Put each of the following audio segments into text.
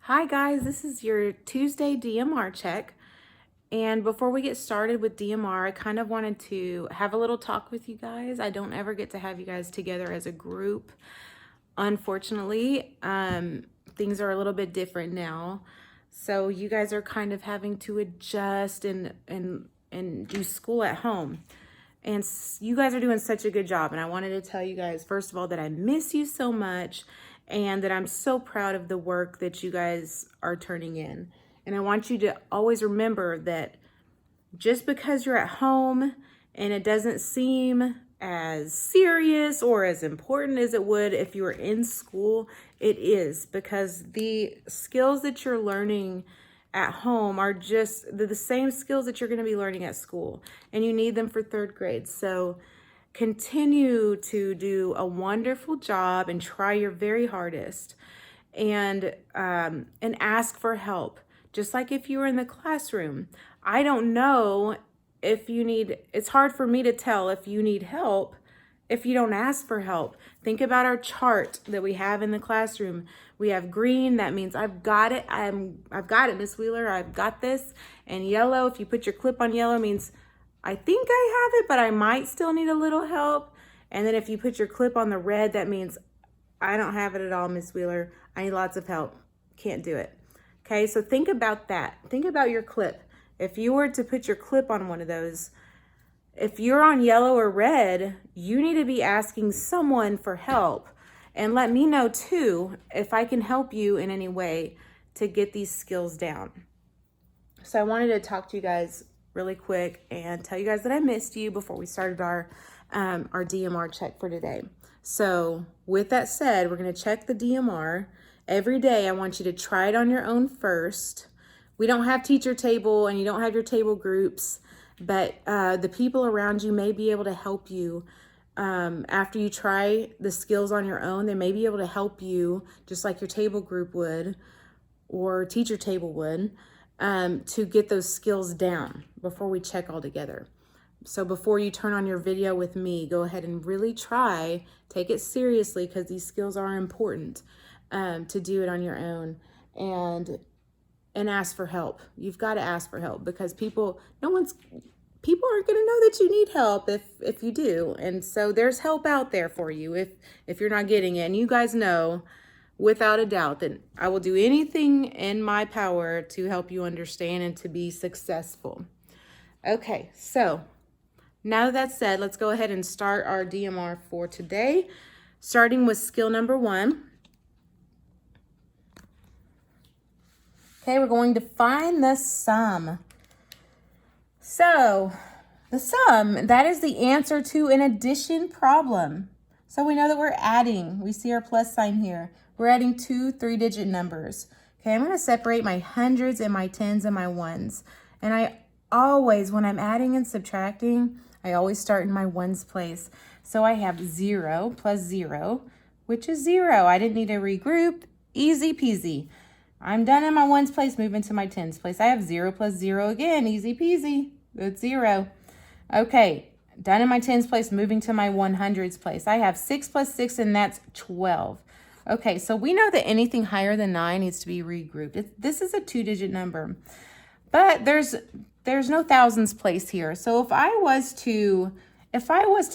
Hi guys, this is your Tuesday DMR check. And before we get started with DMR, I kind of wanted to have a little talk with you guys. I don't ever get to have you guys together as a group. Unfortunately, things are a little bit different now. So you guys are kind of having to adjust and do school at home. And you guys are doing such a good job. And I wanted to tell you guys, first of all, that I miss you so much and that I'm so proud of the work that you guys are turning in. And I want you to always remember that just because you're at home and it doesn't seem as serious or as important as it would if you were in school, it is, because the skills that you're learning at home are just the same skills that you're going to be learning at school, and you need them for third grade. So continue to do a wonderful job and try your very hardest, and ask for help. Just like if you were in the classroom, I don't know if you need, it's hard for me to tell if you need help if you don't ask for help. Think about our chart that we have in the classroom. We have green, that means I've got it. I've got it, Miss Wheeler, I've got this. And yellow, if you put your clip on yellow, means I think I have it, but I might still need a little help. And then if you put your clip on the red, that means I don't have it at all, Miss Wheeler. I need lots of help. Can't do it. Okay, so think about that. Think about your clip. If you were to put your clip on one of those, if you're on yellow or red, you need to be asking someone for help. And let me know too if I can help you in any way to get these skills down. So I wanted to talk to you guys really quick and tell you guys that I missed you before we started our DMR check for today. So with that said, we're going to check the DMR. Every day I want you to try it on your own first. We don't have teacher table and you don't have your table groups, but the people around you may be able to help you. After you try the skills on your own, they may be able to help you, just like your table group would or teacher table would, to get those skills down before we check all together. So before you turn on your video with me, go ahead and really try, take it seriously, because these skills are important, to do it on your own, and ask for help. You've got to ask for help, because people aren't going to know that you need help if you do. And so there's help out there for you if you're not getting it. And you guys know without a doubt that I will do anything in my power to help you understand and to be successful. Okay, so now that that's said, let's go ahead and start our DMR for today, starting with skill number 1. Okay, we're going to find the sum. So the sum, that is the answer to an addition problem. So we know that we're adding. We see our plus sign here. We're adding 2 3-digit numbers. Okay, I'm going to separate my hundreds and my tens and my ones. And I always, when I'm adding and subtracting, I always start in my ones place. So I have 0 plus 0, which is 0. I didn't need to regroup. Easy peasy. I'm done in my ones place, moving to my tens place. I have 0 plus 0 again. Easy peasy. That's 0. Okay, done in my tens place, moving to my 100s place. I have 6 plus 6, and that's 12. Okay, so we know that anything higher than 9 needs to be regrouped. This is a 2-digit number, but there's no thousands place here. So if I was to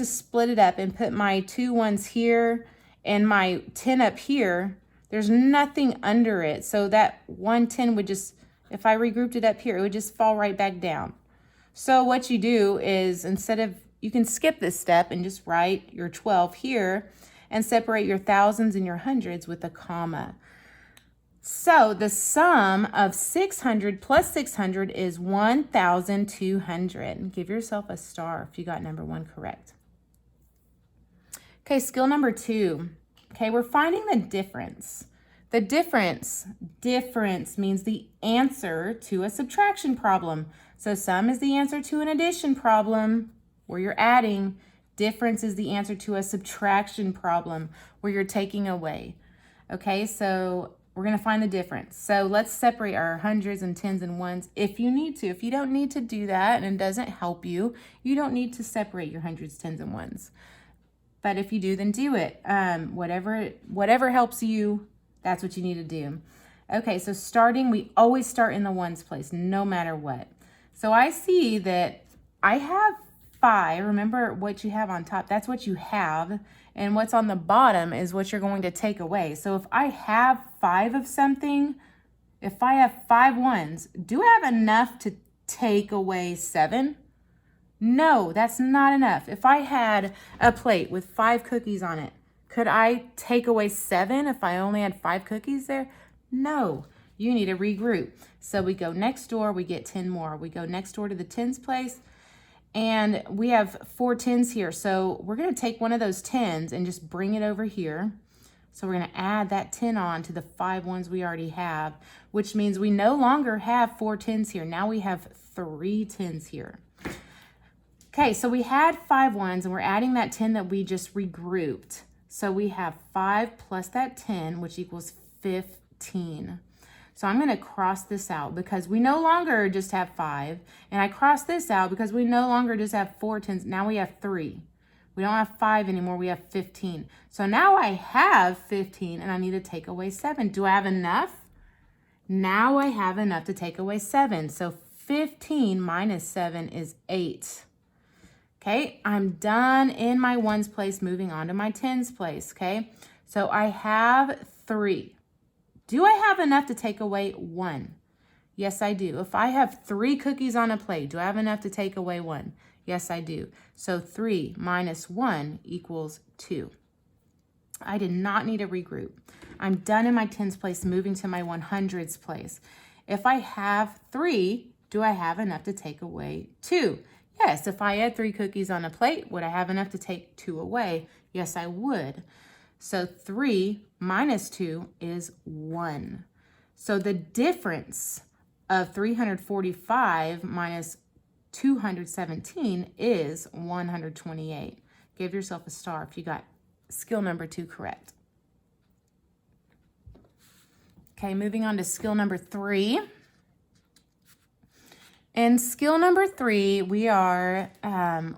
split it up and put my 2 ones here and my 10 up here, there's nothing under it. So that 110 would just, if I regrouped it up here, it would just fall right back down. So what you do is, you can skip this step and just write your 12 here and separate your thousands and your hundreds with a comma. So the sum of 600 plus 600 is 1,200. Give yourself a star if you got number 1 correct. Okay, skill number 2. Okay, we're finding the difference. The difference means the answer to a subtraction problem. So sum is the answer to an addition problem where you're adding. Difference is the answer to a subtraction problem where you're taking away. Okay, so we're going to find the difference. So let's separate our hundreds and tens and ones if you need to. If you don't need to do that and it doesn't help you, you don't need to separate your hundreds, tens, and ones. But if you do, then do it. Whatever helps you, that's what you need to do. Okay, so starting, we always start in the ones place, no matter what. So I see that I have 5. Remember what you have on top, that's what you have. And what's on the bottom is what you're going to take away. So if I have 5 of something, if I have 5 ones, do I have enough to take away 7? No, that's not enough. If I had a plate with 5 cookies on it, could I take away 7 if I only had 5 cookies there? No, you need to regroup. So we go next door, we get 10 more. We go next door to the tens place, and we have 4 tens here. So we're gonna take one of those 10s and just bring it over here. So we're gonna add that 10 on to the 5 ones we already have, which means we no longer have 4 tens here. Now we have 3 tens here. Okay, so we had 5 ones and we're adding that 10 that we just regrouped. So we have 5 plus that 10, which equals 15. So I'm going to cross this out because we no longer just have 5. And I cross this out because we no longer just have 4 tens. Now we have 3. We don't have 5 anymore. We have 15. So now I have 15 and I need to take away 7. Do I have enough? Now I have enough to take away 7. So 15 minus 7 is 8. Okay, I'm done in my ones place, moving on to my tens place, okay? So I have 3. Do I have enough to take away 1? Yes, I do. If I have 3 cookies on a plate, do I have enough to take away 1? Yes, I do. So 3 minus 1 equals 2. I did not need to regroup. I'm done in my tens place, moving to my 100s place. If I have 3, do I have enough to take away 2? Yes, if I had 3 cookies on a plate, would I have enough to take 2 away? Yes, I would. So 3 minus 2 is 1. So the difference of 345 minus 217 is 128. Give yourself a star if you got skill number 2 correct. Okay, moving on to skill number 3. In skill number 3, we're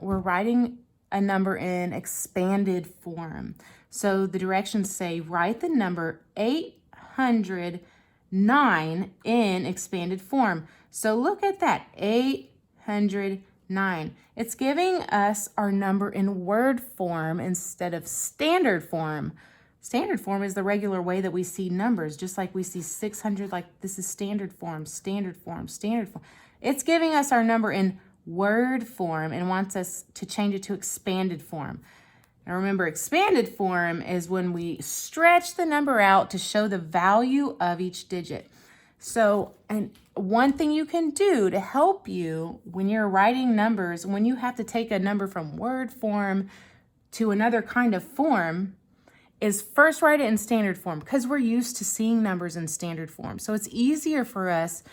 writing a number in expanded form. So the directions say write the number 809 in expanded form. So look at that, 809. It's giving us our number in word form instead of standard form. Standard form is the regular way that we see numbers, just like we see 600, like this is standard form, standard form, standard form. It's giving us our number in word form and wants us to change it to expanded form. Now remember, expanded form is when we stretch the number out to show the value of each digit. So, and one thing you can do to help you when you're writing numbers, when you have to take a number from word form to another kind of form, is first write it in standard form because we're used to seeing numbers in standard form. So it's easier for us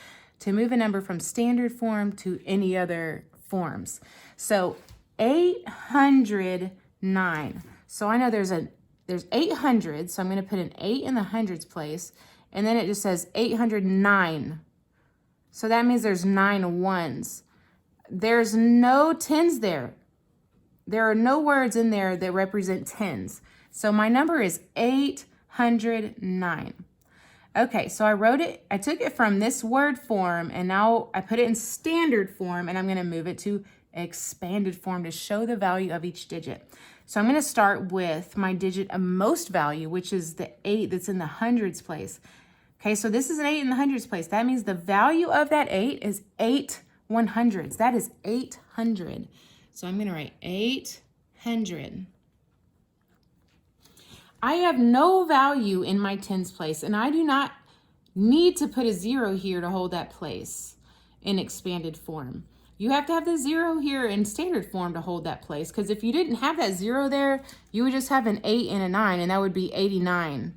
to move a number from standard form to any other forms. So 809. So I know there's 800, so I'm going to put an 8 in the hundreds place, and then it just says 809. So that means there's 9 ones. There's no tens there. There are no words in there that represent tens. So my number is 809. Okay, so I wrote it, I took it from this word form and now I put it in standard form and I'm gonna move it to expanded form to show the value of each digit. So I'm gonna start with my digit of most value, which is the 8 that's in the hundreds place. Okay, so this is an 8 in the hundreds place. That means the value of that 8 is 8 100s. That is 800. So I'm gonna write 800. I have no value in my tens place, and I do not need to put a 0 here to hold that place in expanded form. You have to have the 0 here in standard form to hold that place, because if you didn't have that 0 there, you would just have an 8 and a 9, and that would be 89.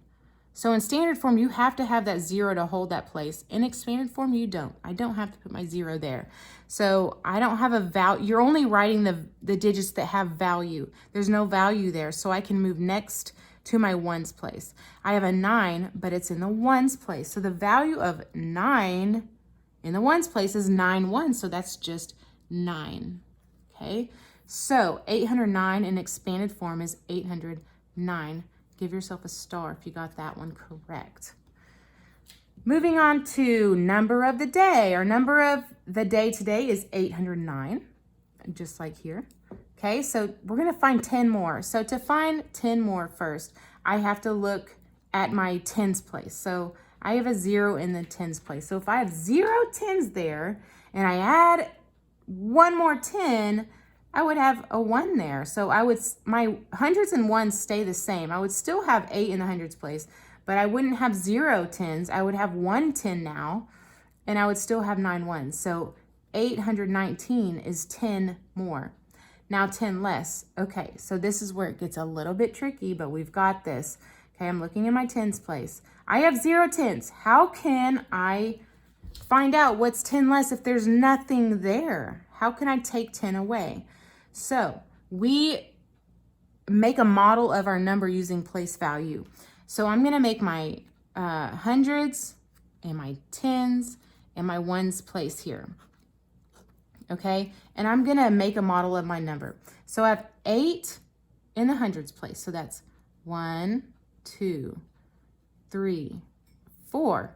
So in standard form, you have to have that 0 to hold that place. In expanded form, you don't. I don't have to put my 0 there. So I don't have a value. You're only writing the digits that have value. There's no value there, so I can move next to my ones place. I have a 9, but it's in the ones place. So the value of 9 in the ones place is 9 ones, so that's just 9, okay? So 809 in expanded form is 809. Give yourself a star if you got that one correct. Moving on to number of the day. Our number of the day today is 809, just like here. Okay, so we're gonna find 10 more. So to find 10 more first, I have to look at my tens place. So I have a 0 in the tens place. So if I have 0 tens there and I add one more 10, I would have a 1 there. So my hundreds and ones stay the same. I would still have 8 in the hundreds place, but I wouldn't have 0 tens. I would have 1 10 now, and I would still have 9 ones. So 819 is 10 more. Now 10 less. Okay, so this is where it gets a little bit tricky, but we've got this. Okay, I'm looking in my tens place. I have 0 tens. How can I find out what's 10 less if there's nothing there? How can I take 10 away? So we make a model of our number using place value. So I'm gonna make my hundreds and my tens and my ones place here. Okay, and I'm gonna make a model of my number. So I have 8 in the hundreds place. So that's 1, 2, 3, 4,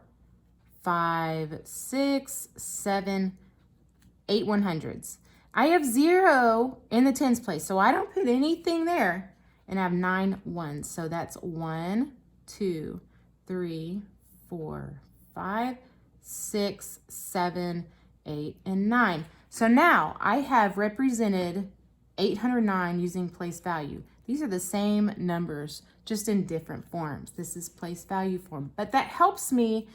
5, 6, 7, 8 100s. I have 0 in the tens place, so I don't put anything there, and I have 9 ones. So that's 1, 2, 3, 4, 5, 6, 7, 8, and 9. So now I have represented 809 using place value. These are the same numbers, just in different forms. This is place value form, but that helps me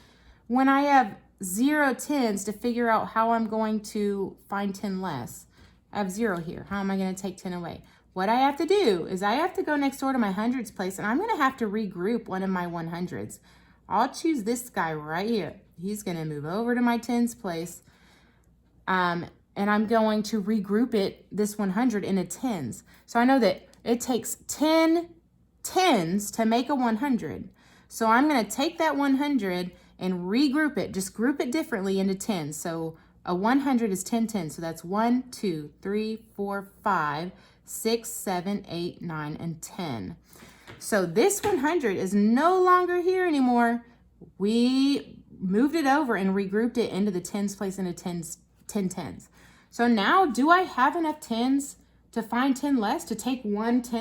when I have 0 tens to figure out how I'm going to find 10 less. I have 0 here. How am I going to take 10 away? What I have to do is I have to go next door to my hundreds place, and I'm going to have to regroup one of my 100s. I'll choose this guy right here. He's going to move over to my tens place, and I'm going to regroup this 100 into tens. So I know that it takes 10 tens to make a 100. So I'm going to take that 100 and regroup it, just group it differently into tens. So a 100 is 10 tens. So that's 1, 2, 3, 4, 5, 6, 7, 8, 9, and 10. So this 100 is no longer here anymore. We moved it over and regrouped it into the tens place into 10 tens. So now, do I have enough tens to find 10 less, to take 1 10